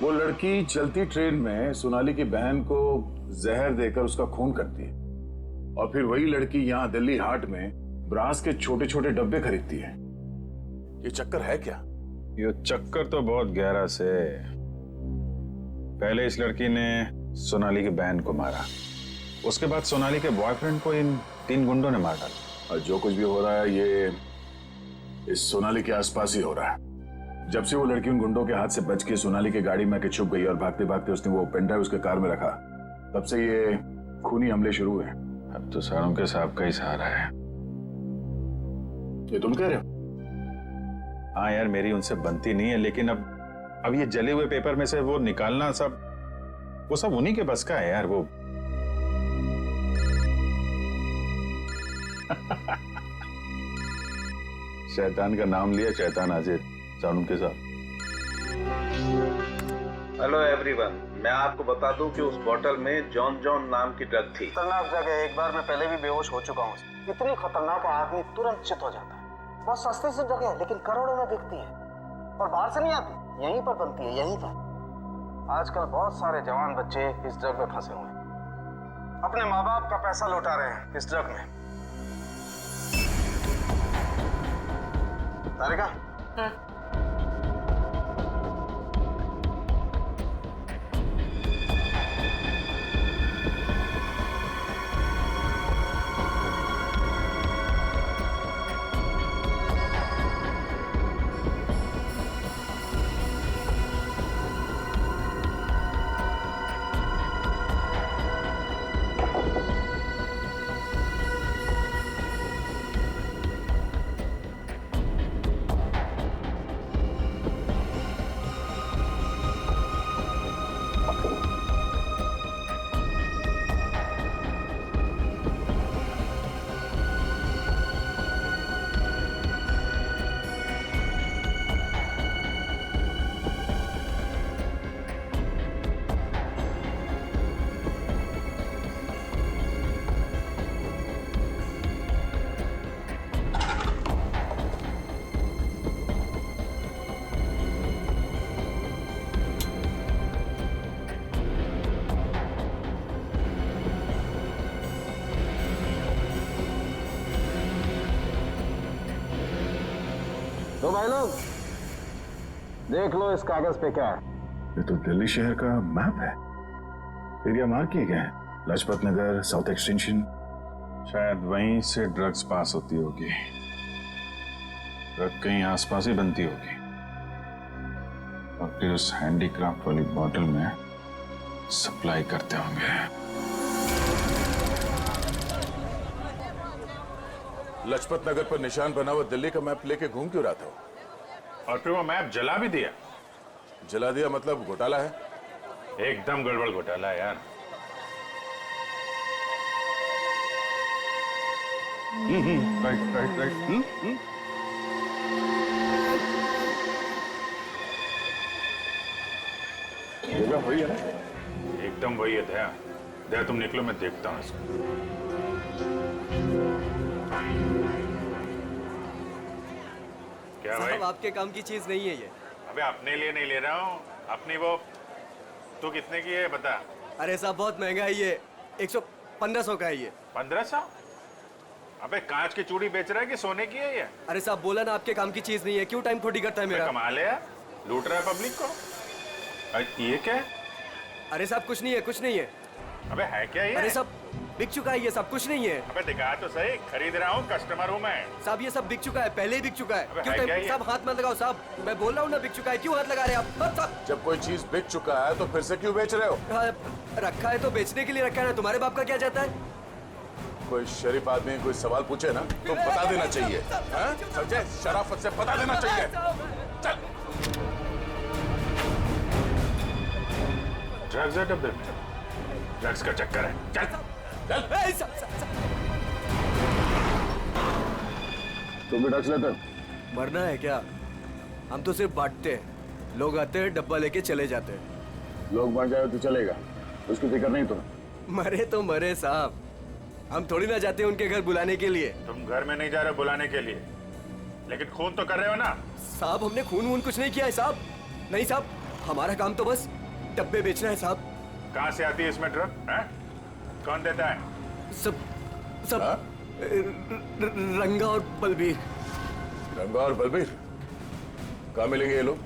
वो लड़की चलती ट्रेन में सोनाली की बहन को जहर देकर उसका खून करती है और फिर वही लड़की यहाँ दिल्ली हाट में ब्रास के छोटे छोटे डब्बे खरीदती है। ये चक्कर है क्या? ये चक्कर तो बहुत गहरा से। पहले इस लड़की ने सोनाली की बहन को मारा, उसके बाद सोनाली के बॉयफ्रेंड को इन 3 गुंडों ने मार डाला। और जो कुछ भी हो रहा है ये इस सोनाली के आसपास ही हो रहा है। जब से वो लड़की उन गुंडों के हाथ से बच के सोनाली की गाड़ी में आके छुप गई और भागते भागते उसने वो पेन ड्राइव उसके कार में रखा, तब से ये खूनी हमले शुरू हुए। अब तो सारों के साहब का ही सहारा है। ये तुम कह रहे हो? हाँ यार, मेरी उनसे बनती नहीं है, लेकिन अब ये जले हुए पेपर में से वो निकालना वो सब उन्हीं के बस का है यार। वो शैतान का नाम लिया, शैतान हाजिर। सारुण के साथ। हेलो एवरीवन, मैं आपको बता दूं कि उस बोतल में जॉन जॉन नाम की ड्रग थी। खतरनाक जगह, एक बार मैं पहले भी बेहोश हो चुका हूँ। इतनी खतरनाक आदमी तुरंत चित हो जाता है। बहुत सस्ती सी जगह है लेकिन करोड़ों में बिकती है और बाहर से नहीं आती, यहीं पर बनती है, यहीं पर। आजकल बहुत सारे जवान बच्चे इस ड्रग में फंसे हुए हैं, अपने माँ बाप का पैसा लौटा रहे हैं इस ड्रग में। तारिका, तो भाई लोग देख लो इस कागज पे क्या है। ये तो दिल्ली शहर का मैप है। एरिया मार्क किए गए हैं, लाजपत नगर, साउथ एक्सटेंशन। शायद वहीं से ड्रग्स पास होती होगी। ड्रग कहीं आसपास ही बनती होगी और फिर उस हैंडीक्राफ्ट वाली बॉटल में सप्लाई करते होंगे। लाजपत नगर पर निशान बना हुआ दिल्ली का मैप लेके घूम क्यों रहा था? और फिर वो मैप जला भी दिया। जला दिया मतलब घोटाला है? एकदम गड़बड़ घोटाला है यार। Right right right. जगह वही है ना? एकदम वही है। दया दया, तुम निकलो, मैं देखता हूँ इसको। क्या भाई? साहब, आपके काम की चीज नहीं है ये। अबे अपने लिए नहीं ले रहा हूँ, अपनी वो। तू कितने की है बता? अरे साहब बहुत महंगा है ये, 1500 का है ये। 1500? अबे कांच की चूड़ी बेच रहा है कि सोने की है ये? अरे साहब बोला ना आपके काम की चीज नहीं है, क्यों टाइम खोटी करता है मेरा? कमाल है यार, लूट रहा है पब्लिक को। अरे ये क्या है? अरे साहब कुछ नहीं है, कुछ नहीं है। अबे है क्या ये? अरे साहब बिक चुका है ये सब, कुछ नहीं है। अबे दिखा तो सही, खरीद रहा हूँ, कस्टमर हूँ मैं। साहब ये सब बिक चुका है, पहले ही बिक चुका है। अबे क्यों है क्या ये? साहब हाथ मत लगाओ साहब, मैं बोल रहा हूँ ना बिक चुका है, क्यों हाथ लगा रहे हैं आप? साहब जब कोई चीज बिक चुका है तो फिर से क्यों बेच रहे हो? रखा है तो बेचने के लिए रखा है ना, तुम्हारे बाप का क्या जाता है? कोई शरीफ आदमी कोई सवाल पूछे ना तो बता देना चाहिए, हाँ? समझे? शराफत से बता देना चाहिए। चल। ड्रग्स है डब्बे में, ड्रग्स का चक्कर है। चल चल। तुम भी ड्रग्स लेते हो? मरना है क्या? हम तो सिर्फ बांटते हैं, लोग आते हैं डब्बा लेके चले जाते हैं। लोग मर जाए तो चलेगा, उसकी फिक्र नहीं तुम्हें? मरे तो मरे साहब, हम थोड़ी ना जाते हैं उनके घर बुलाने के लिए। तुम घर में नहीं जा रहे बुलाने के लिए, लेकिन खून तो कर रहे हो ना? साहब हमने खून वून कुछ नहीं किया है साहब। नहीं साहब, हमारा काम तो बस डब्बे बेचना है साहब। कहाँ से आती है इसमें ट्रक है? कौन देता है? सब हाँ? रंगा और बलबीर। रंगा और बलबीर कहाँ मिलेंगे ये लोग?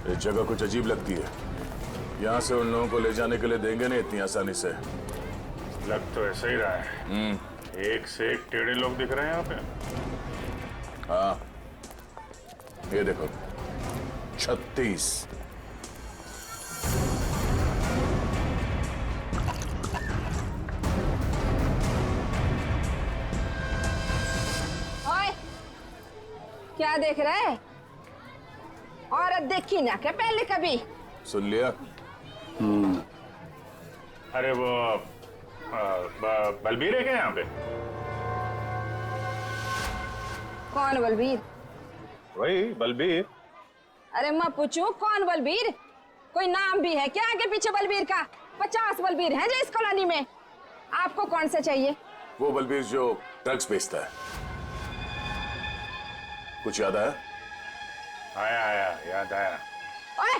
ये जगह कुछ अजीब लगती है। यहाँ से उन लोगों को ले जाने के लिए देंगे नहीं इतनी आसानी से। लग तो ऐसा ही रहा है। एक से एक टेढ़े लोग दिख रहे हैं यहाँ पे। हाँ, ये देखो 36। ओए, क्या देख रहे हैं? औरत देखी ना क्या पहले कभी? सुन लिया? अरे वो बलबीर है क्या यहाँ पे? कौन बलबीर? वही बलबीर। अरे मैं पूछूं कौन बलबीर? कोई नाम भी है क्या आगे पीछे बलबीर का? 50 बलबीर हैं जो इस कॉलोनी में। आपको कौन सा चाहिए? वो बलबीर जो ड्रग्स बेचता है। कुछ याद आया? आया याद आया। ओए,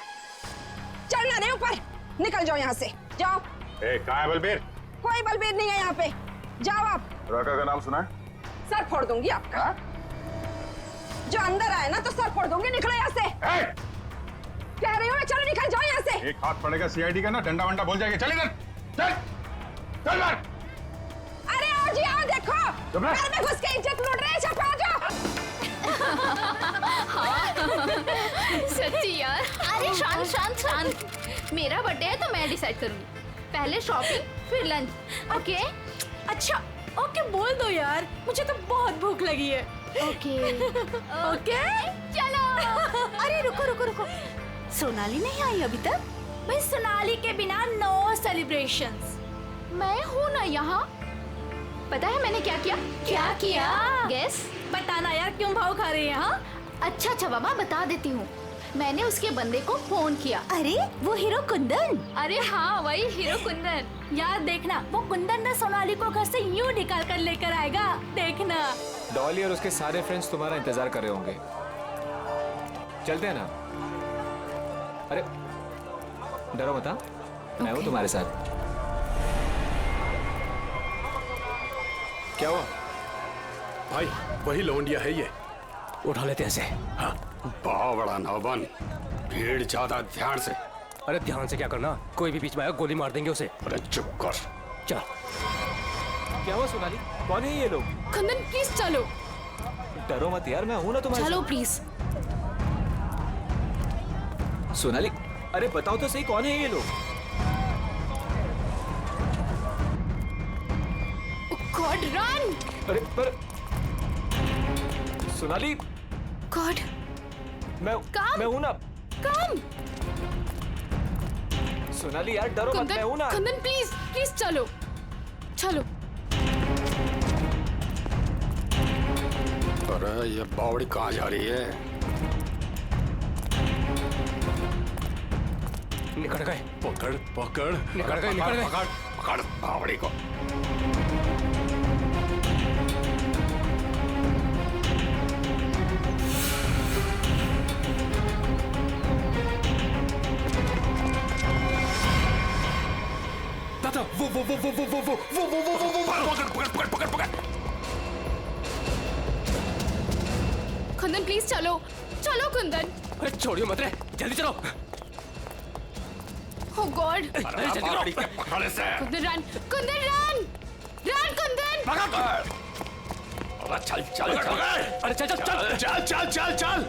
चढ़ना नहीं ऊपर, निकल जाओ यहाँ से, जाओ। कहाँ है बलबीर? कोई बलबीर नहीं है यहाँ पे, जाओ आप। राका का नाम सुना है? सर फोड़ दूंगी आपका। जो अंदर आए ना तो सर फोड़ दूंगी, निकलो यहाँ से। कह रही हूँ मैं, चलो निकल जाओ यहाँ से। एक हाथ पड़ेगा सीआईडी का ना, डंडा वंडा बोल जाएगा। चल इधर, चल चल बाहर। अरे आओ जी आओ, देखो चुप रह। घर में घुस के इज्जत लूट रहे हैं, चुप आ जाओ। सच्ची यार। अरे शांत शांत शांत, मेरा बर्थडे है तो मैं डिसाइड करूंगी। पहले शॉपिंग फिर लंच, ओके? अच्छा ओके बोल दो यार, मुझे तो बहुत भूख लगी है। ओके ओके चलो। अरे रुको रुको रुको, सोनाली नहीं आई अभी तक? भाई सोनाली के बिना नो सेलिब्रेशंस। मैं हूँ ना यहाँ। पता है मैंने क्या किया? क्या किया? गेस बताना यार, क्यों भाव खा रही है? हाँ अच्छा अच्छा बाबा बता देती हूँ। मैंने उसके बंदे को फोन किया। अरे वो हीरो कुंदन? अरे हाँ वही हीरो कुंदन। यार देखना, वो कुंदन ना सोनाली को घर से यूं निकाल कर लेकर आएगा, देखना। डॉली और उसके सारे फ्रेंड्स तुम्हारा इंतजार कर रहे होंगे। चलते हैं ना? अरे डरो मत, मैं हूँ तुम्हारे साथ। क्या हुआ भाई? वही लौंडिया है ये, उठा लेते हैं इसे। हाँ। बड़ा नौबन, भीड़ ज्यादा, ध्यान से। अरे ध्यान से क्या करना, कोई भी बीच में आएगा गोली मार देंगे उसे। अरे चुप कर। चल। क्या हुआ सोनाली, कौन है ये लोग? कुंदन प्लीज चलो। डरो मत यार, मैं हूं ना तुम्हारे चलो साथ। प्लीज। सोनाली अरे बताओ तो सही, कौन है ये लोग? God run. अरे पर सोनाली, गॉड मैं हूं ना। कम। सोनाली यार डरो मत, मैं हूं ना। कुंदन प्लीज प्लीज चलो चलो। अरे ये बावड़ी कहाँ जा रही है? निकल गए। पकड़ पकड़, निकल गए, निकल गए। पकड़ पकड़ बावड़ी को। दादा वो पकड़ पकड़ पकड़। कुंदन प्लीज चलो चलो कुंदन। अरे छोड़ियो मत रे, जल्दी चलो। ओ गॉड। अरे बावड़ी के पकड़ से। Kundan run, Kundan run run Kundan. अरे चल चल चल। अरे चल चल चल चल चल चल चल।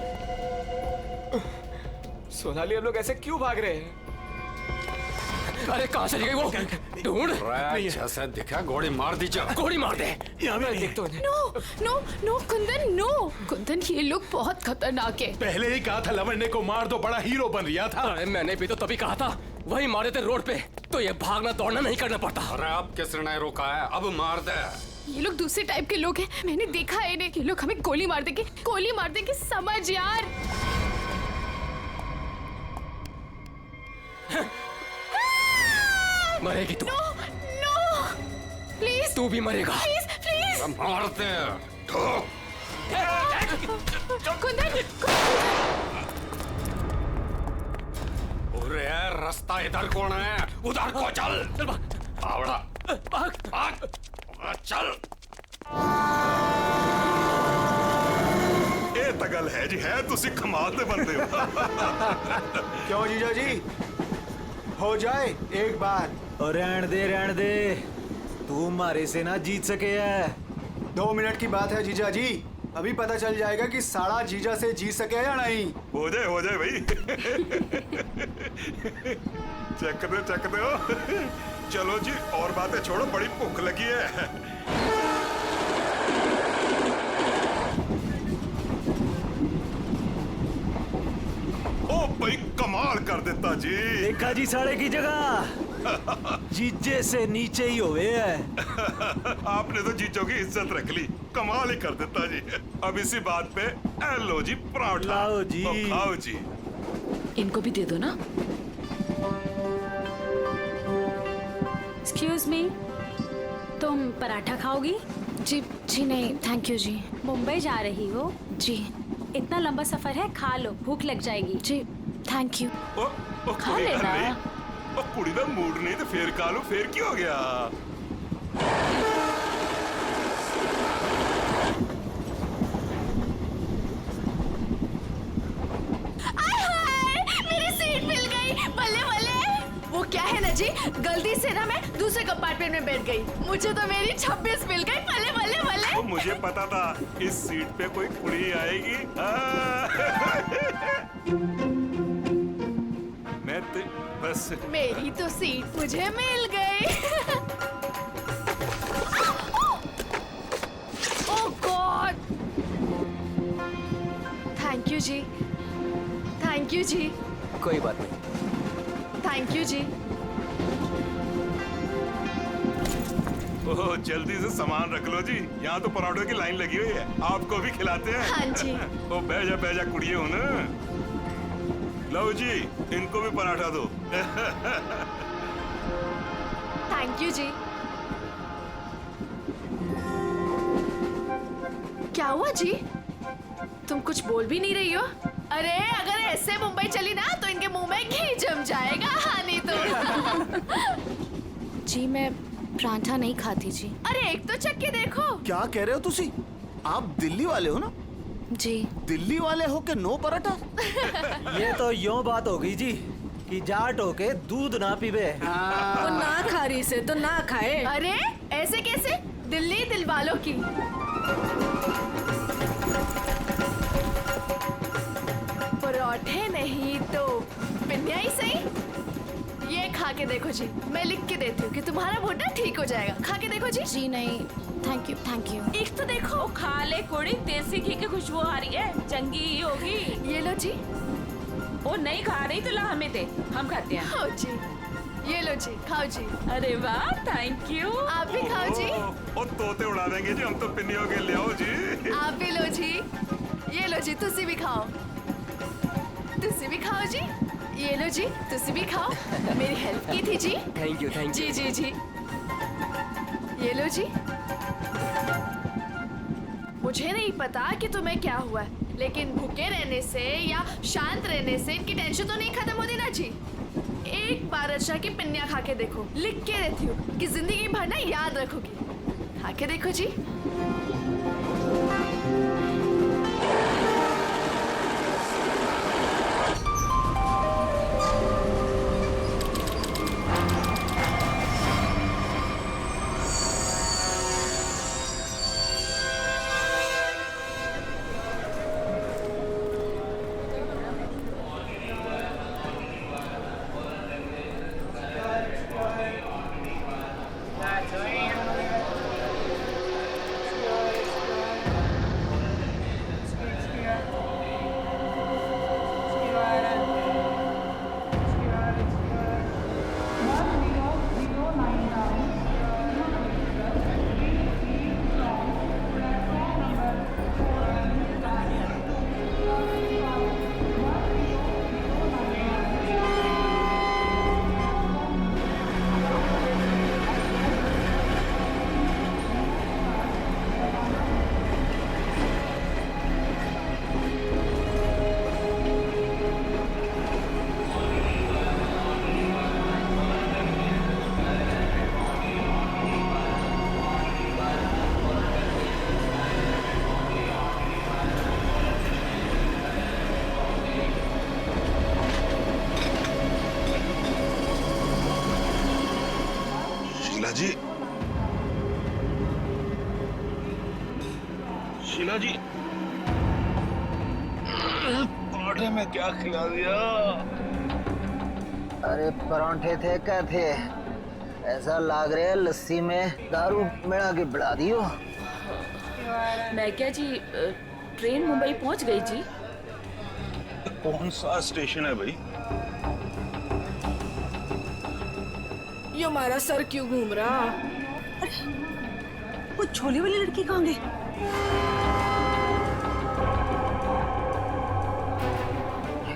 सोनाली हम लोग ऐसे क्यों भाग रहे हैं? अरे कहाँ चली गई वो? ढूंढ। जैसे दिखा गोली मार दीजिए। गोली मार दे। देख तो no no no Kundan no. Kundan ये लोग बहुत खतरनाक है। पहले ही कहा था लवंडे को मार दो, बड़ा हीरो बन रहा था। अरे मैंने भी तो तभी कहा था, वही मारे थे रोड पे, तो ये भागना दौड़ना नहीं करना पड़ता। अरे अब किसने नहीं रोका है? अब मार दे। ये लोग दूसरे टाइप के लोग हैं, मैंने देखा है इन्हें। ये लोग हमें गोली मार देंगे, समझ यार। मरेगी तू, नो प्लीज, तू भी मरेगा। Please please. मारते हैं। ठोक। कुंदन, अरे रास्ता इधर कौन है? उधर को चल। आवड़ा भाग चल। ਇਹ ਤਾਂ ਗੱਲ ਹੈ ਜੀ, ਹੈ ਤੁਸੀਂ ਕਮਾਲ ਦੇ ਬੰਦੇ ਹੋ। क्यों जीजा जी, हो जाए एक बार। और रहन दे, तू मारे से ना जीत सके है। 2 मिनट की बात है जीजा जी, अभी पता चल जाएगा कि साड़ा जीजा से जीत सके या नहीं। हो जाए भाई। चक दो। चलो जी, और बातें छोड़ो, बड़ी भूख लगी है। ओ भाई कमाल कर देता जी। देखा जी साड़े की जगह जीजे से नीचे ही हुए है। आपने तो जीजों की इज्जत रख ली, कमाल ही कर देता जी। अब इसी बात पे लो जी पराठा। लाओ जी। तो खाओ जी। इनको भी दे दो ना। एक्सक्यूज मी, तुम पराठा खाओगी? जी जी नहीं थैंक यू जी। मुंबई जा रही हो? जी इतना लंबा सफर है, खा लो, भूख लग जाएगी। जी थैंक यू। ओ खा कोई लेना। गल नहीं। ओ कुड़ी दा मूड नहीं तो फिर खा लो, फिर की हो गया? मेरी सीट मिल गई, बल्ले बल्ले। वो क्या है ना जी, गलती से ना मैं दूसरे कंपार्टमेंट में बैठ गई, मुझे तो मेरी 26 मिल गई। बल्ले बल्ले बल्ले। तो मुझे पता था इस सीट पे कोई कुड़ी आएगी। मैं तो बस मेरी तो सीट मुझे मिल गई। Oh God. थैंक यू जी, थैंक यू जी, कोई बात नहीं। थैंक यू जी। ओह जल्दी से सामान रख लो जी, यहाँ तो पराठों की लाइन लगी हुई है, आपको भी खिलाते हैं। हाँ जी। ओ बैजा कुड़िए हो ना। लो जी, इनको भी पराठा दो। थैंक यू जी। क्या हुआ जी, तुम कुछ बोल भी नहीं रही हो? अरे अगर ऐसे मुंबई चली ना तो इनके मुंह में घी जम जाएगा। हाँ नहीं तो। जी मैं पराठा नहीं खाती जी। अरे एक तो चख के देखो। क्या कह रहे हो तुसी? आप दिल्ली वाले हो ना? जी दिल्ली वाले हो के नो पराठा? ये तो यूं बात होगी जी कि जाट होके दूध ना पीवे। वो ना खा रही से तो ना खाए। अरे ऐसे कैसे, दिल्ली दिल वालों की। पराठे नहीं तो पिन्या ही सही। ये खा के देखो जी, मैं लिख के देती हूँ कि तुम्हारा घुटना ठीक हो जाएगा। खा के देखो जी। जी नहीं थैंक यू थैंक यू। एक तो देखो, खा ले कोड़ी, देसी घी की खुशबू आ रही है, चंगी ही होगी। ये लो जी। वो नहीं खा रही तो ला हमें दे, हम खाते हैं। खाओ जी, ये लो जी, खाओ जी। अरे वाह थैंक यू। आप भी खाओ जी। ओ तोते उड़ा देंगे जी, हम तो पिन्नियों के ले आओ जी। आप भी लो जी, ये लो जी, तुसी भी खाओ, तुसी भी खाओ जी। ये लो जी, तुसी भी खाओ, मेरी हेल्प की थी जी। थैंक यू जी जी जी। ये लो जी। मुझे नहीं पता कि तुम्हें क्या हुआ है, लेकिन भूखे रहने से या शांत रहने से इनकी टेंशन तो नहीं खत्म होती ना जी। एक बार अच्छा की पिन्या खा के देखो, लिख के देती हूँ कि जिंदगी भर ना याद रखोगी। खा के देखो जी। शीला जी, शीला जी, पराठे में क्या खिला दिया? अरे परांठे थे क्या थे? ऐसा लाग रहा है लस्सी में दारू मिला के बढ़ा दियो। मैं क्या जी, ट्रेन मुंबई पहुंच गई जी। कौन सा स्टेशन है भाई? ये हमारा सर क्यों घूम रहा? अरे वो छोले वाली लड़की कहाँ गई?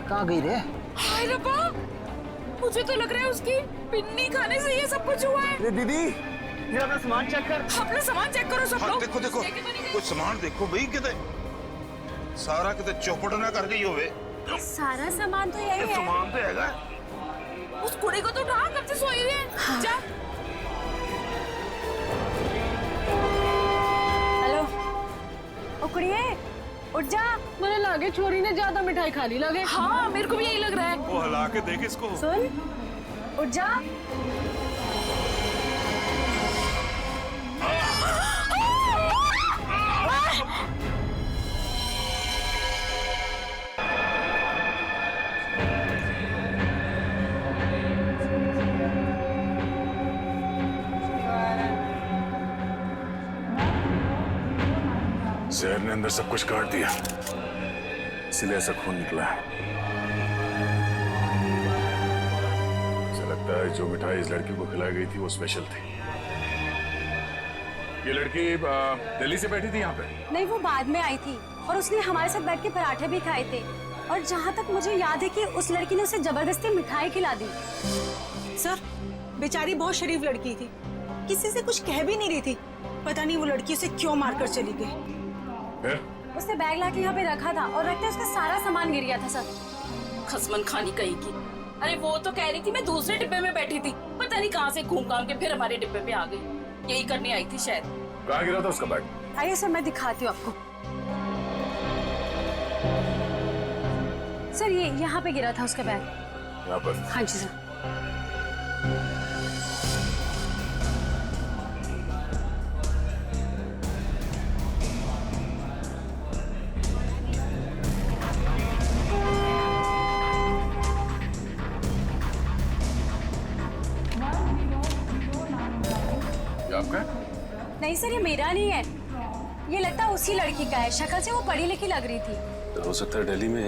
कहाँ गई रे? हाय रब्बा, मुझे तो लग रहा है उसकी पिन्नी खाने से ये सब कुछ हुआ है। अरे दीदी, ये अपना सामान चेक कर। अपना सामान चेक करो सब लोग। देखो देखो, कुछ सामान देखो भाई, किते सारा किते चौपट ना कर गई होवे। सारा सामान तो यही है। सामान तो हैगा। उस कुड़ी को तो उठा, कब से सोई हुई है। हाँ। जा। हेलो, ओ कुड़िए, उठ जा। मुझे लगे छोरी ने ज्यादा मिठाई खा ली लगे। हाँ, मेरे को भी यही लग रहा है। वो हिला के देख इसको। सुन, उठ जा। जहर ने अंदर सब कुछ काट दिया, इसलिए ऐसा खून निकला है। मुझे लगता है जो मिठाई इस लड़की को खिलाई गई थी वो स्पेशल थी। ये लड़की दिल्ली से बैठी थी यहाँ पे? नहीं, वो बाद में आई थी और उसने हमारे साथ बैठ के पराठे भी खाए थे। और जहाँ तक मुझे याद है कि उस लड़की ने उसे जबरदस्ती मिठाई खिला दी। सर, बेचारी बहुत शरीफ लड़की थी, किसी से कुछ कह भी नहीं रही थी। पता नहीं वो लड़की उसे क्यों मारकर चली गई। उसने बैग लाके यहाँ पे रखा था और रखते उसका सारा सामान गिर गया था सर। खसमन खानी कहीं की। अरे वो तो कह रही थी मैं दूसरे डिब्बे में बैठी थी, पता नहीं कहाँ से घूम घाम के फिर हमारे डिब्बे पे आ गई। यही करने आई थी शायद। कहाँ गिरा था उसका बैग? आइए सर, मैं दिखाती हूँ आपको। सर, ये यहाँ पे गिरा था उसका बैग। यहाँ पर? हाँ जी सर। आपका? नहीं सर, ये मेरा नहीं है, ये लगता है उसी लड़की का है। शक्ल से वो पढ़ी लिखी लग रही थी। तो हो सकता है दिल्ली में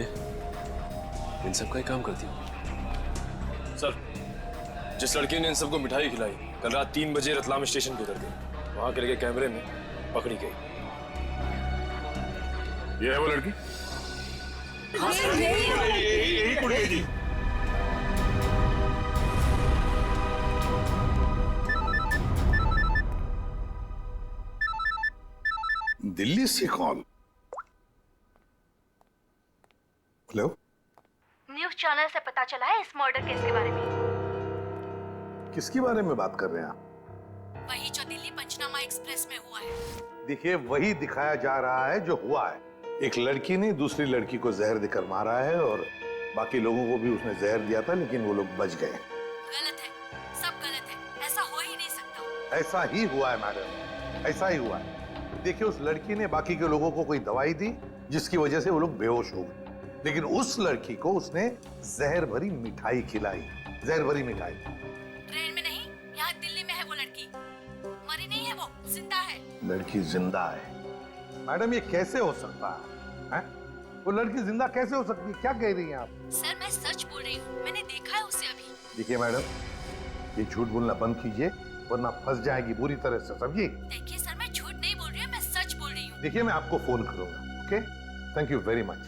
इन सब का ही काम करती हो। सर, जिस लड़की ने इन सबको मिठाई खिलाई कल रात 3 बजे रतलाम स्टेशन पे उतर गई। वहां के लगे कैमरे में पकड़ी गई। ये है वो लड़की? यही कुड़ी है जी। दिल्ली से कॉल। हेलो, न्यूज़ चैनल से पता चला है इस मर्डर केस के बारे में। किसके बारे में बात कर रहे हैं आप? वही जो दिल्ली पंचनामा एक्सप्रेस में हुआ है। देखिए, वही दिखाया जा रहा है जो हुआ है। एक लड़की ने दूसरी लड़की को जहर देकर मारा है और बाकी लोगों को भी उसने जहर दिया था, लेकिन वो लोग बच गए। गलत है, सब गलत है, ऐसा हो ही नहीं सकता। ऐसा ही हुआ है मैडम, ऐसा ही हुआ है। देखिए, उस लड़की ने बाकी के लोगों को कोई दवाई दी जिसकी वजह से वो लोग बेहोश हो गए, लेकिन उस लड़की को उसने जहर भरी मिठाई खिलाई। जहर भरी मिठाई। ट्रेन में नहीं, यहाँ दिल्ली में है वो लड़की। मरी नहीं है, वो जिंदा है। लड़की जिंदा है? मैडम, ये कैसे हो सकता है? वो लड़की जिंदा कैसे हो सकती है? क्या कह रही हैं आप? सर, मैं सच बोल रही हूँ, मैंने देखा है उसे अभी। देखिए मैडम, ये झूठ बोलना बंद कीजिए वरना फंस जाएगी बुरी तरह से, समझिए? देखिए सर, मैं झूठ नहीं बोल रही हूँ, मैं सच बोल रही हूँ। देखिए, मैं आपको फोन करूंगा, okay? Thank you very much.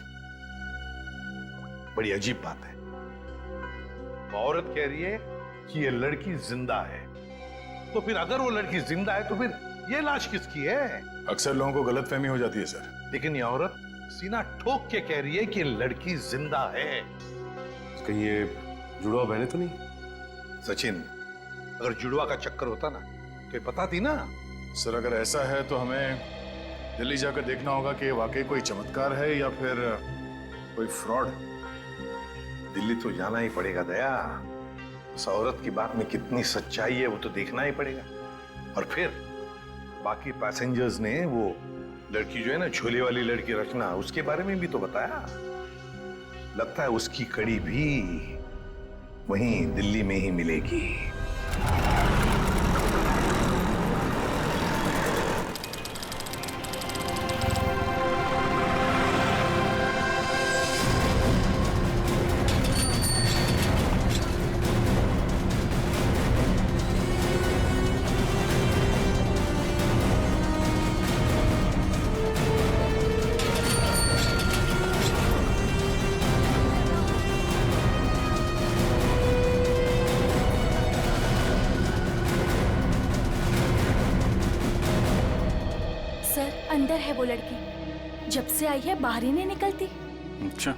बड़ी अजीब बात है, औरत कह रही है कि ये लड़की जिंदा है, तो फिर अगर वो लड़की जिंदा है तो फिर ये लाश किसकी है? अक्सर लोगों को गलतफहमी हो जाती है सर। लेकिन ये औरत सीना ठोक के कह रही है कि लड़की जिंदा है। कहीं ये जुड़वा बहने तो नहीं? सचिन, अगर जुड़वा का चक्कर होता ना तो ये बताती ना। सर, अगर ऐसा है तो हमें दिल्ली जाकर देखना होगा कि वाकई कोई चमत्कार है या फिर कोई फ्रॉड। दिल्ली तो जाना ही पड़ेगा दया। उस औरत की बात में कितनी सच्चाई है वो तो देखना ही पड़ेगा। और फिर बाकी पैसेंजर्स ने वो लड़की जो है ना, झोले वाली लड़की रचना, उसके बारे में भी तो बताया। लगता है उसकी कड़ी भी वहीं दिल्ली में ही मिलेगी। अंदर है वो लड़की, जब से आई है बाहर ही नहीं निकलती। अच्छा,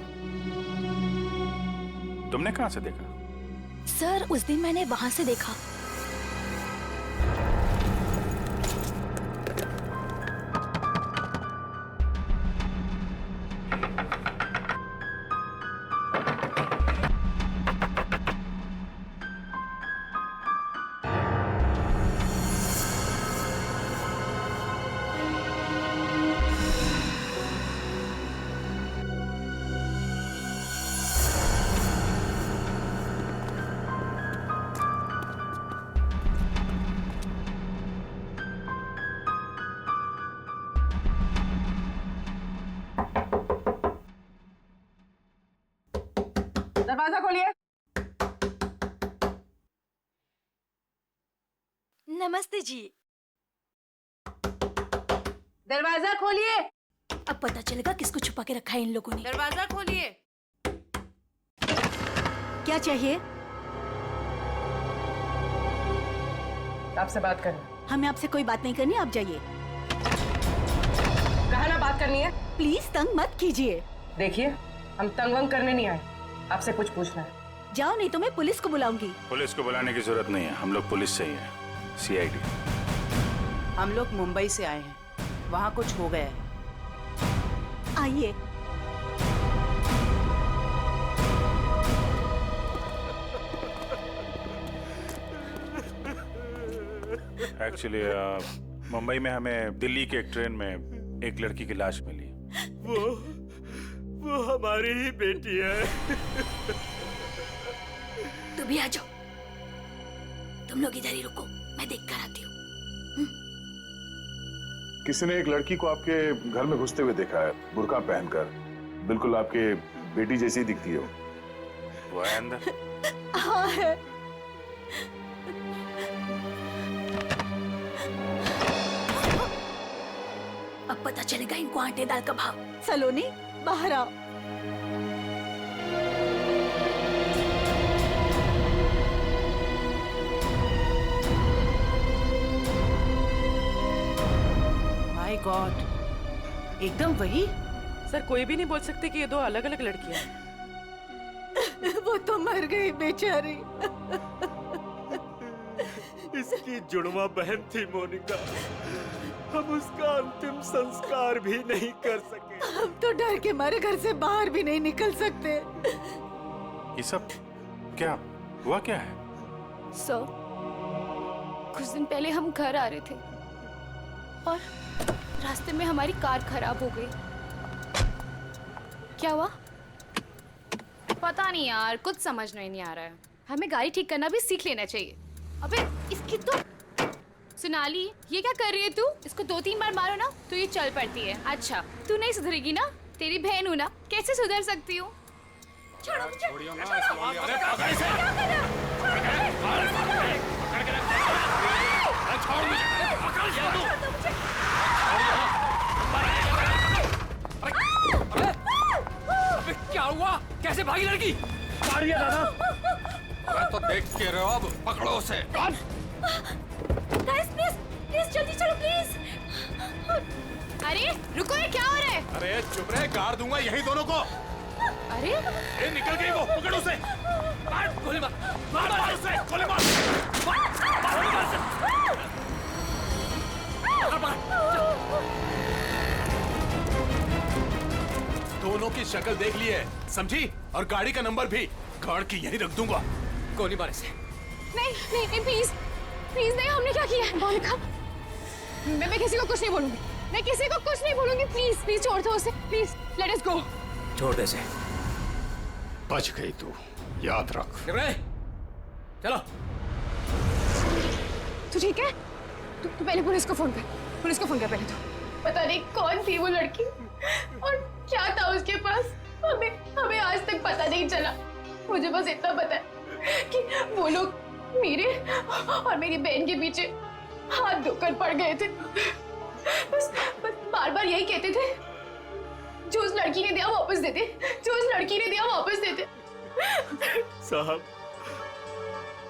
तुमने कहां से देखा? सर उस दिन मैंने वहां से देखा। दरवाजा खोलिए। नमस्ते जी। दरवाजा खोलिए। अब पता चलेगा किसको छुपा के रखा है इन लोगों ने। दरवाजा खोलिए। क्या चाहिए? आपसे बात करनी। हमें आपसे कोई बात नहीं करनी, आप जाइए। कहा ना बात करनी है। प्लीज तंग मत कीजिए। देखिए, हम तंग वंग करने नहीं आए, आपसे कुछ पूछना है। जाओ नहीं तो मैं पुलिस को बुलाऊंगी। पुलिस को बुलाने की जरूरत नहीं है, हम लोग पुलिस से ही हैं, CID। हम लोग मुंबई से आए हैं, वहाँ कुछ हो गया है। आइए। एक्चुअली मुंबई में हमें दिल्ली के एक ट्रेन में एक लड़की की लाश मिली। वो हमारी ही बेटी है। तुम भी आ जाओ। तुम लोग इधर ही रुको, मैं देख कर आती हूँ। किसी ने एक लड़की को आपके घर में घुसते हुए देखा है, बुर्का पहनकर। बिल्कुल आपके बेटी जैसी ही दिखती है वो है अंदर। हाँ है। अब पता चलेगा इनको आटे दाल का भाव। सलोनी बाहर आओ। माय गॉड, एकदम वही। सर कोई भी नहीं बोल सकते कि ये दो अलग अलग लड़कियां हैं। वो तो मर गई बेचारी। इसकी जुड़वा बहन थी मोनिका, हम उसका अंतिम संस्कार भी नहीं कर सके। हम तो डर के मारे घर से बाहर भी नहीं निकल सकते। ये सब क्या हुआ, क्या है? कुछ दिन पहले हम घर आ रहे थे और रास्ते में हमारी कार खराब हो गई। क्या हुआ? पता नहीं यार, कुछ समझ नहीं आ रहा है। हमें गाड़ी ठीक करना भी सीख लेना चाहिए। अबे इसकी तो सोनाली, ये क्या कर रही है तू? इसको 2-3 बार मारो ना तो ये चल पड़ती है। अच्छा तू नहीं सुधरेगी ना, तेरी बहन हूँ ना, कैसे सुधर सकती हूँ? छोड़ो मुझे। क्या हुआ? कैसे भागी लड़की? मारिए दादा। मैं तो देख के रहो, अब पकड़ो उसे। गाइस प्लीज जल्दी चलो प्लीज। अरे रुको, ये क्या हो रहा है? अरे चुप रहे, गाड़ दूंगा यही दोनों को। अरे ए, निकल गई वो, पकड़ उसे। मार गोली मार, मार उसे, गोली मार, गोली मार उसे। दोनों की शक्ल देख ली है, समझी? और गाड़ी का नंबर भी गाड़ के यहीं रख दूंगा। गोली मार इसे। नहीं प्लीज प्लीज नहीं, हमने क्या किया है? मोनिका, मैं किसी को कुछ नहीं बोलूंगी, मैं किसी को कुछ नहीं बोलूंगी। प्लीज प्लीज छोड़ दो उसे, प्लीज लेट अस गो। छोड़ दे से। बच गई तू, याद रख। चलो। तू ठीक है? तू पहले पुलिस को फोन कर, पुलिस को फोन कर पहले। तो पता नहीं कौन थी वो लड़की और क्या था उसके पास, हमें आज तक पता नहीं चला। मुझे बस इतना पता है कि वो लोग मेरे और मेरी बहन के पीछे हाथ धोकर पड़ गए थे। बस बार बार यही कहते थे, जो उस लड़की ने दिया वापस दे दे, जो उस लड़की ने दिया वापस दे दे। साहब,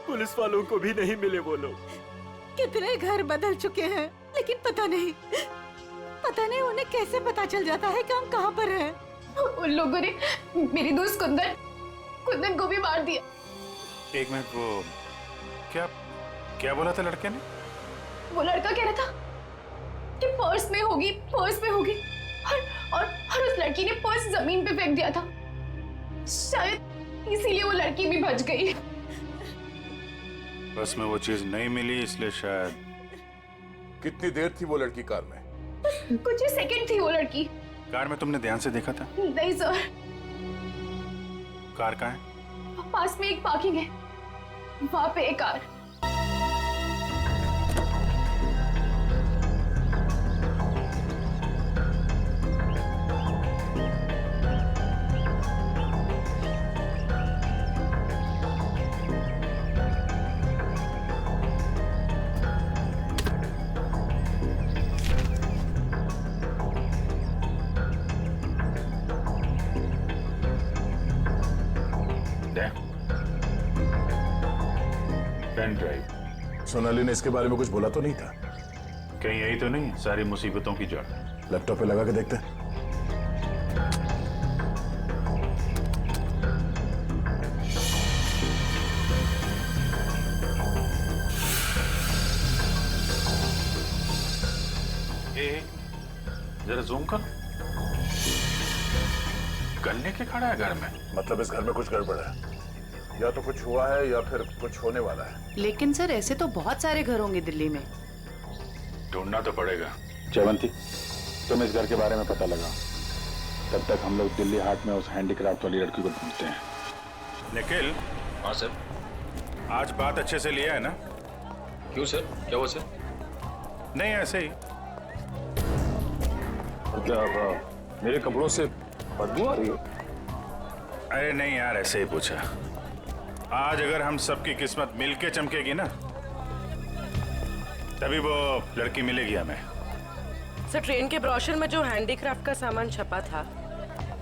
पुलिस वालों को भी नहीं मिले वो लोग। कितने घर बदल चुके हैं, लेकिन पता नहीं उन्हें कैसे पता चल जाता है कि हम कहाँ पर हैं। उन लोगों ने मेरी दोस्त कुंदन को भी मार दिया। एक मिनट, वो क्या बोला था लड़के ने? वो लड़का कह रहा था कि पर्स में होगी और उस लड़की ने पर्स जमीन पे फेंक दिया था। शायद इसीलिए वो लड़की भी बच गई। बस में वो चीज नहीं मिली, इसलिए शायद। कितनी देर थी वो लड़की कार में? कुछ ही सेकंड थी वो लड़की। कार में तुमने ध्यान से देखा था? नहीं सर। कार कहाँ है? पास में एक पार्किंग है, वहां पे एक कार। Pen drive. सोनाली ने इसके बारे में कुछ बोला तो नहीं था? कहीं यही तो नहीं सारी मुसीबतों की जड़? लैपटॉप पे लगा के देखते हैं। जरा जूम कर। गन लेके खड़ा है घर में? मतलब इस घर में कुछ गड़बड़ है, या तो कुछ हुआ है या फिर कुछ होने वाला है। लेकिन सर ऐसे तो बहुत सारे घर होंगे दिल्ली में। ढूंढना तो पड़ेगा। जयवंती, तुम इस घर के बारे में पता लगाओ, तब तक हम लोग दिल्ली हाट में उस हैंडीक्राफ्ट वाली लड़की को ढूंढते हैं। निखिल। हाँ सर। आज बात अच्छे से लिया है ना? क्यों सर, क्या हुआ सर? नहीं, ऐसे ही। क्या मेरे कपड़ों से बदबू आ रही है? अरे नहीं यार, ऐसे ही पूछा। आज अगर हम सबकी किस्मत मिलके चमकेगी ना, तभी वो लड़की मिलेगी हमें। सर, ट्रेन के ब्रोशर में जो हैंडीक्राफ्ट का सामान छपा था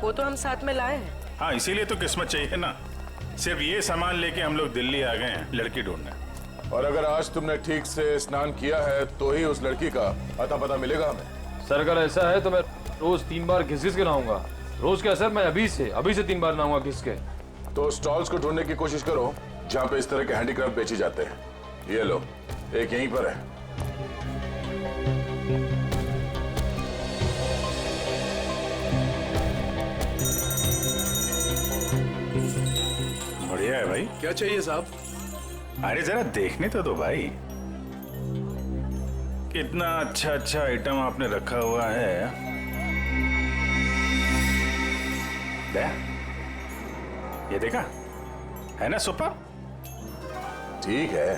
वो तो हम साथ में लाए हैं। हाँ, इसीलिए तो किस्मत चाहिए ना। सिर्फ ये सामान लेके हम लोग दिल्ली आ गए हैं लड़की ढूंढने। और अगर आज तुमने ठीक से स्नान किया है तो ही उस लड़की का अता पता मिलेगा हमें। सर अगर ऐसा है तो मैं रोज 3 बार घिस के नहाऊंगा। रोज क्या सर, मैं अभी से 3 बार नहाऊंगा घिस के। तो स्टॉल्स को ढूंढने की कोशिश करो जहाँ पे इस तरह के हैंडीक्राफ्ट बेचे जाते हैं। ये लो, एक यहीं पर है। बढ़िया है भाई। क्या चाहिए साहब? अरे जरा देखने तो दो भाई, कितना अच्छा आइटम आपने रखा हुआ है। ये देखा है ना, सुपर। ठीक है,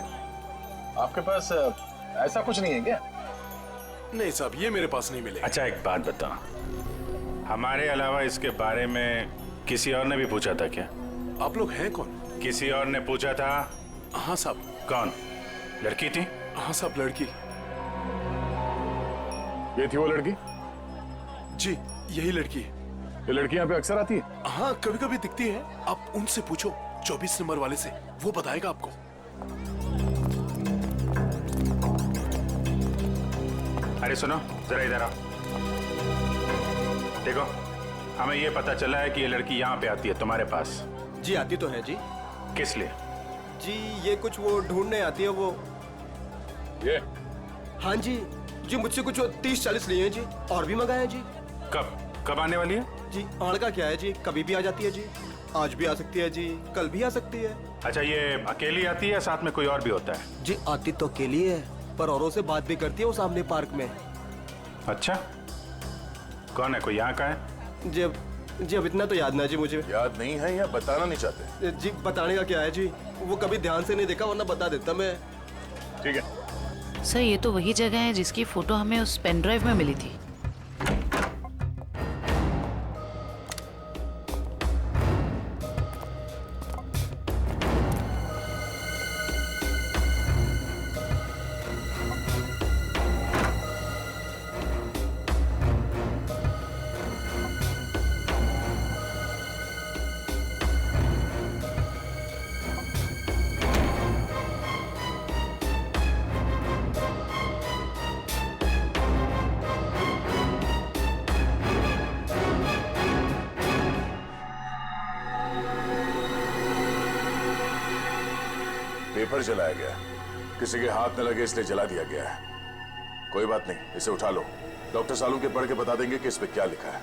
आपके पास ऐसा कुछ नहीं है क्या? नहीं साहब, ये मेरे पास नहीं मिलेगा। अच्छा एक बात बताओ, हमारे अलावा इसके बारे में किसी और ने भी पूछा था क्या? आप लोग हैं कौन? किसी और ने पूछा था? हाँ साहब। कौन? लड़की थी? हाँ साहब, लड़की। ये थी वो लड़की? जी, यही लड़की है। ये लड़की यहाँ पे अक्सर आती है? हाँ, कभी कभी दिखती है। आप उनसे पूछो, 24 नंबर वाले से, वो बताएगा आपको। अरे सुनो, जरा इधर आओ। देखो, हमें ये पता चला है कि ये लड़की यहाँ पे आती है तुम्हारे पास। जी आती तो है जी। किस लिए? जी ये कुछ वो ढूंढने आती है वो। ये? हाँ जी, जी मुझसे कुछ 30-40 लिए हैं जी, और भी मंगाए हैं जी। कब? कब आने वाली है? जी आड़ का क्या है जी, कभी भी आ जाती है जी, आज भी आ सकती है जी, कल भी आ सकती है। अच्छा, ये अकेली आती है या साथ में कोई और भी होता है? जी आती तो अकेली है, पर औरों से बात भी करती है वो सामने पार्क में। अच्छा, कौन है, कोई यहाँ का है? जी अब इतना तो याद ना जी मुझे। याद नहीं है या बताना नहीं चाहते? जी बताने का क्या है जी, वो कभी ध्यान से नहीं देखा, वरना बता देता मैं। ठीक है सर, ये तो वही जगह है जिसकी फोटो हमें उस पेन ड्राइव में मिली थी। पेपर जलाया गया, किसी के हाथ न लगे इसलिए जला दिया गया है। कोई बात नहीं, इसे उठा लो, डॉक्टर सालू के पढ़ के बता देंगे कि इस पे क्या लिखा है।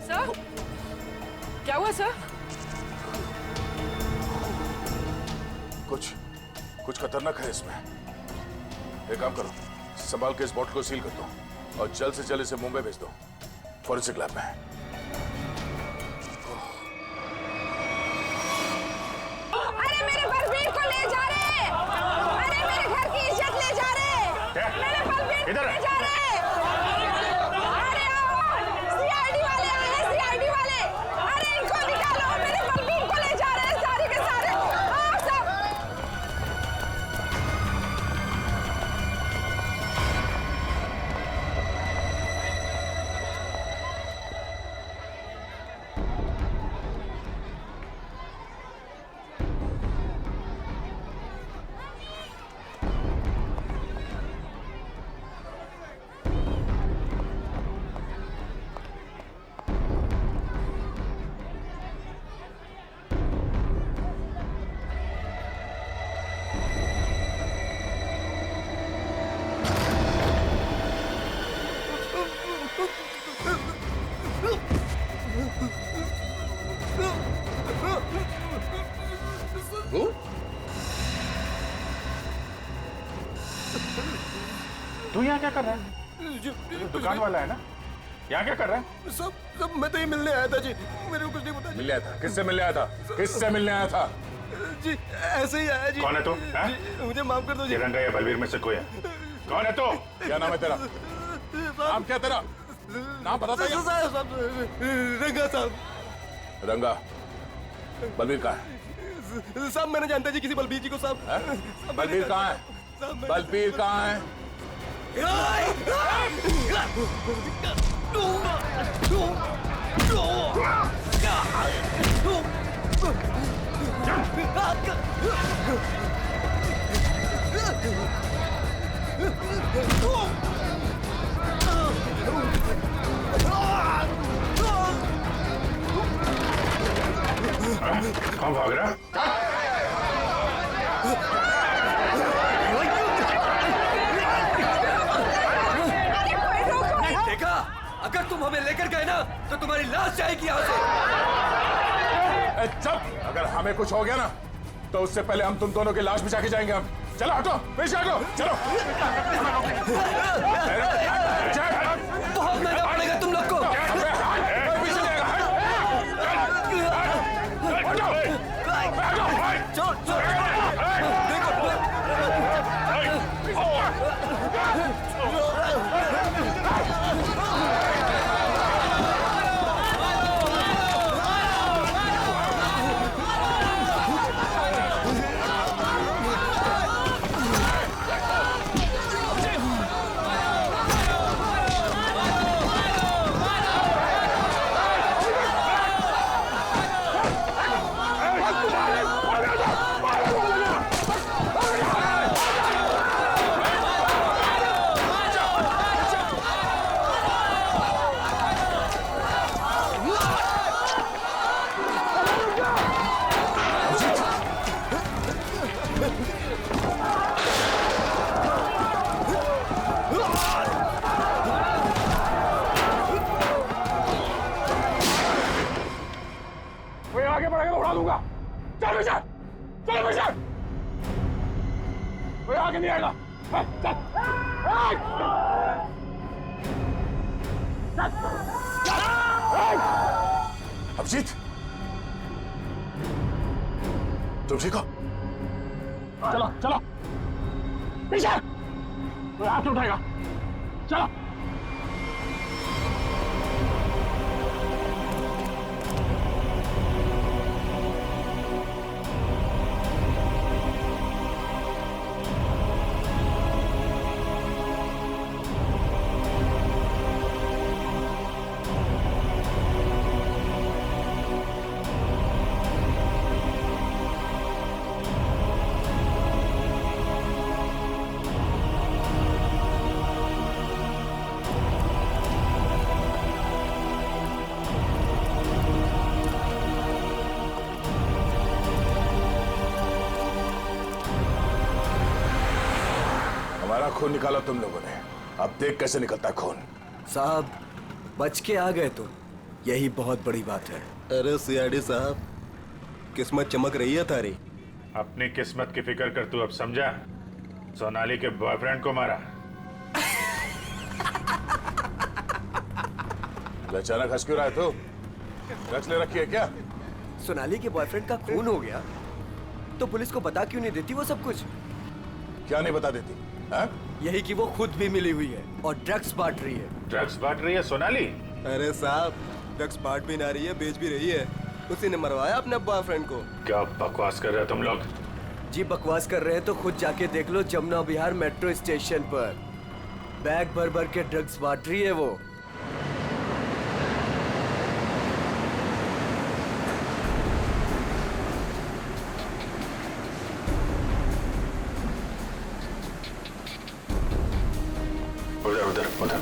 सर, क्या हुआ सर? कुछ खतरनाक है इसमें। एक काम करो, संभाल के इस बॉटल को सील कर दो और जल्द से जल्द इसे मुंबई भेज दो, फॉरेंसिक लैब में। अरे मेरे बलबीर को ले जा रहे, अरे मेरे घर की इज्जत ले जा रहे, मेरे बलबीर को ले जा रहे। अरे सीआईडी वाले आए हैं, सीआईडी वाले, अरे इनको निकालो, मेरे बलबीर को ले जा रहे हैं सारे के सारे। आओ सब। तू यहाँ क्या कर रहा है? दुकान वाला है ना, यहाँ क्या कर रहा है? सब मैं तो ये मिलने आया था जी, मेरे को कुछ नहीं पता। मिलने आया था? किससे मिलने आया था? किससे मिलने आया था? जी ऐसे ही आया जी। कौन है तू? मुझे माफ कर दो जी। रंगा या बलबीर में से कोई है? कौन है तू? क्या नाम है तेरा? नाम क्या तेरा? नाम बता। रंगा साहब। रंगा, बलबीर कहाँ है? साहब मैंने जानता जी किसी बलबीर जी को साहब। बलबीर कहाँ है? बलबीर कहाँ है? कौन भाग रहा है? देखा, अगर तुम हमें लेकर गए ना तो तुम्हारी लाश जाएगी यहाँ से। चुप! अगर हमें कुछ हो गया ना तो उससे पहले हम तुम दोनों की लाश बिछा के जाएंगे। हम चलो, हटो, पीछे हटो, चलो। बहुत महंगा पड़ेगा तुम लोग को। अभिजीत, तुम ठीक हो? चलो चलो पीछे, कोई हाथ उठाएगा, चलो। हमारा खून निकाला तुम लोगों ने, अब देख कैसे निकलता है खून। साहब बच के आ गए तो यही बहुत बड़ी बात है। अरे सीआईडी साहब, किस्मत चमक रही है तारी। अपनी किस्मत की फिक्र कर, तू अब समझा? सोनाली के बॉयफ्रेंड को मारा। अचानक हंस क्यों रहा है तू? ड्रग्स ले रखी है क्या? सोनाली के बॉयफ्रेंड का खून हो गया तो पुलिस को बता क्यों नहीं देती वो सब कुछ? क्या नहीं बता देती? हा? यही कि वो खुद भी मिली हुई है और ड्रग्स बांट रही है। ड्रग्स बांट रही है सोनाली? अरे साहब, ड्रग्स बांट भी ना रही है, बेच भी रही है। उसी ने मरवाया अपने बॉयफ्रेंड को। क्या बकवास कर रहे हो तुम लोग? जी बकवास कर रहे हैं तो खुद जाके देख लो, जमुना विहार मेट्रो स्टेशन पर बैग भर भर के ड्रग्स बांट रही है वो। उधर उधर उधर।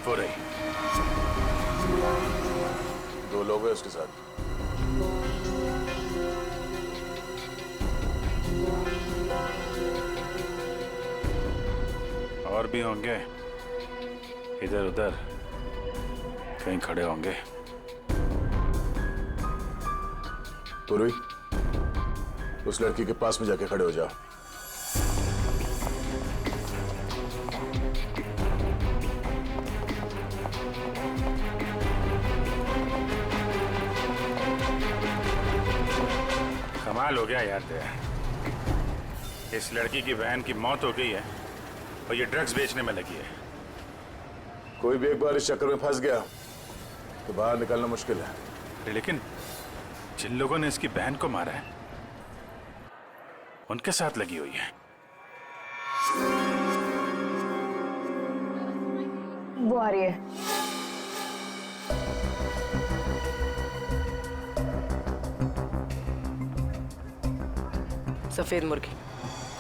वो रही। दो लोग हैं उसके साथ। और भी होंगे, इधर उधर कहीं खड़े होंगे। पूर्वी, उस लड़की के पास में जाके खड़े हो जाओ। कमाल हो गया यार तेरा। इस लड़की की बहन की मौत हो गई है और ये ड्रग्स बेचने में लगी है। कोई भी एक बार इस चक्कर में फंस गया तो बाहर निकलना मुश्किल है। लेकिन जिन लोगों ने इसकी बहन को मारा है उनके साथ लगी हुई है। वो आ रही है। सफेद मुर्गी।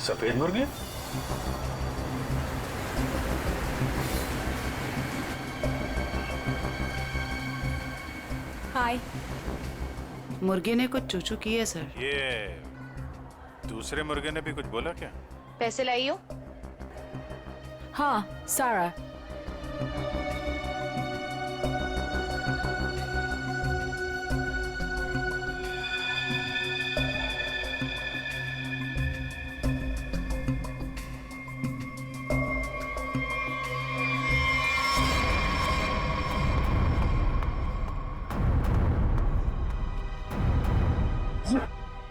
सफेद मुर्गी? हाय। मुर्गे ने कुछ चूचू की है सर। ये दूसरे मुर्गे ने भी कुछ बोला क्या? पैसे लाई हो? हाँ, सारा।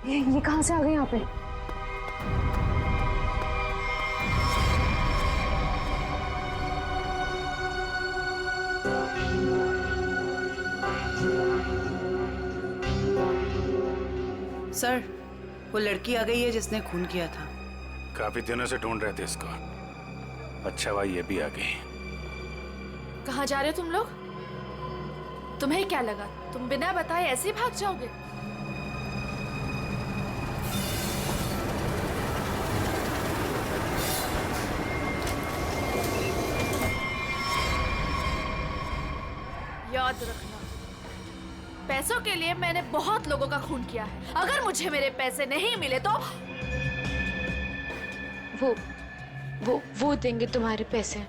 ये कहां से आ गए यहाँ पे? सर, वो लड़की आ गई है जिसने खून किया था। काफी दिनों से ढूंढ रहे थे इसको। अच्छा भाई ये भी आ गई। कहाँ जा रहे हो तुम लोग? तुम्हें क्या लगा तुम बिना बताए ऐसे ही भाग जाओगे? याद रखना, पैसों के लिए मैंने बहुत लोगों का खून किया है। अगर मुझे मेरे पैसे नहीं मिले तो वो देंगे तुम्हारे पैसे।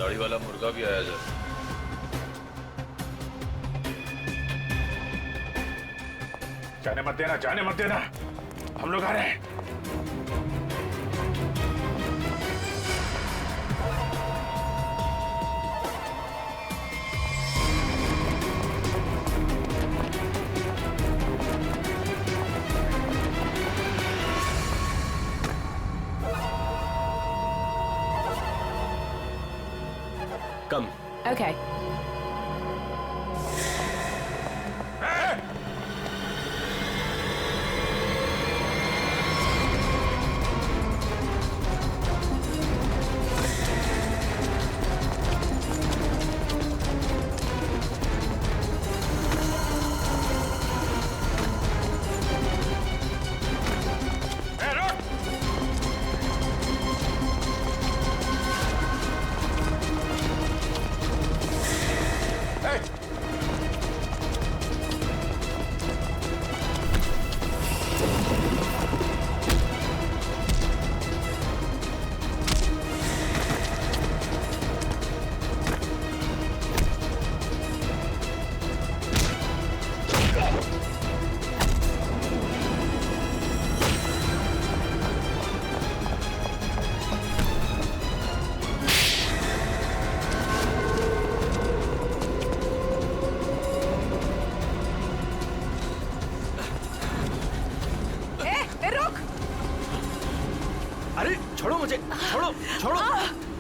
दाढ़ी वाला मुर्गा भी आया जाए। जाने मत देना, जाने मत देना, हम लोग आ रहे हैं। कम। Okay. अरे छोड़ो मुझे, छोड़ो छोड़ो।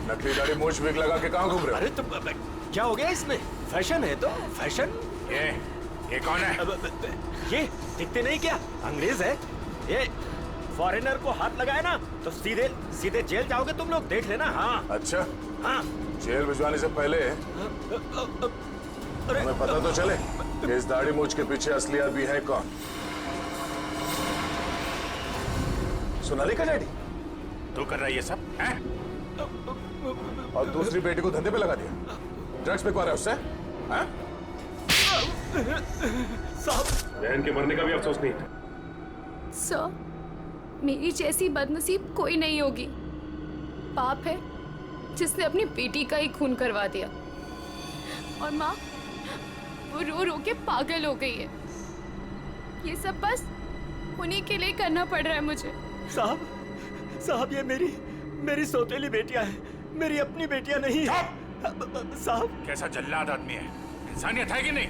नकली दाढ़ी मूछ विग लगा के कहाँ घूम रहे हो? अरे तो क्या हो गया इसमें? फैशन है तो फैशन। ये कौन है? ये दिखते नहीं क्या? अंग्रेज है ये। फॉरेनर को हाथ लगाए ना तो सीधे सीधे जेल जाओगे तुम लोग, देख लेना। हाँ अच्छा, हाँ। जेल भिजवाने से पहले हमें पता तो चले कि इस दाढ़ी मूछ के पीछे असली आदमी है कौन। सोनाली का डैडी तू कर रहा है ये सब हैं? और दूसरी बेटी को धंधे पे लगा दिया, ड्रग्स बिकवा रहा है उससे, हैं? बहन के मरने का भी अफसोस नहीं था। सर, मेरी जैसी बदनसीब कोई नहीं होगी। पाप है जिसने अपनी बेटी का ही खून करवा दिया, और माँ वो रो रो के पागल हो गई है। ये सब बस उन्हीं के लिए करना पड़ रहा है मुझे। साहब ये मेरी सौतेली बेटियां हैं, मेरी अपनी बेटियां नहीं है। साहब कैसा जल्लाद आदमी है, इंसानियत है कि नहीं?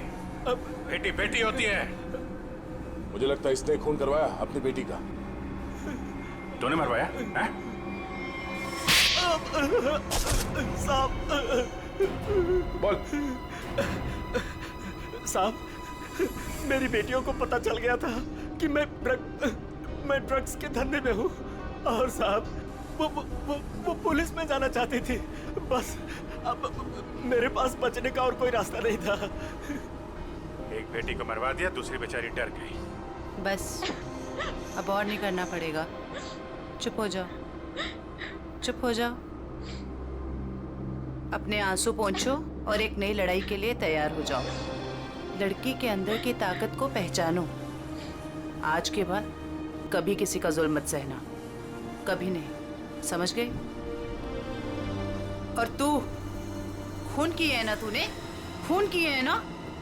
बेटी बेटी होती है। मुझे लगता है इसने खून करवाया अपनी बेटी का। तूने मरवाया हैं? बोल। साहब मेरी बेटियों को पता चल गया था कि मैं ड्रग्स के धंधे में हूँ, और साहब वो पुलिस में जाना चाहती थी। बस अब मेरे पास बचने का और कोई रास्ता नहीं था। एक बेटी को मरवा दिया, दूसरी बेचारी डर गई। बस अब और नहीं करना पड़ेगा। चुप हो जाओ, चुप हो जाओ। अपने आंसू पोंछो और एक नई लड़ाई के लिए तैयार हो जाओ। लड़की के अंदर की ताकत को पहचानो। आज के बाद कभी किसी का जुल्म मत सहना, कभी नहीं, समझ गए? और तू खून किए है ना, तूने खून किए है ना,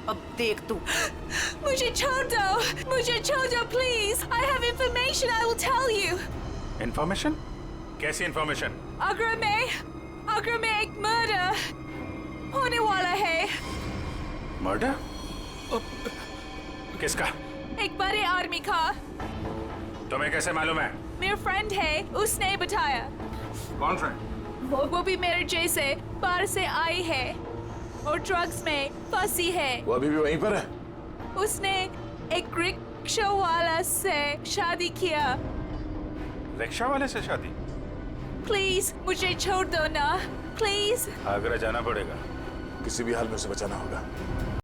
अब देख तू। मुझे छोड़ दो, मुझे छोड़ दो please. I have information I will tell you. Information? कैसी इंफॉर्मेशन? अगर में एक मर्डर होने वाला है। मर्डर? किसका? एक बड़े आदमी का। तुम्हें कैसे मालूम है? मेरा फ्रेंड है, उसने बताया। कौन फ्रेंड? वो भी मेरे जैसे बाहर से आई है और ड्रग्स में फंसी है। वो अभी भी वहीं पर है? उसने एक रिक्शा वाला से शादी किया। रिक्शा वाले से शादी? प्लीज मुझे छोड़ दो ना, प्लीज। आगरा जाना पड़ेगा। किसी भी हाल में उसे बचाना होगा।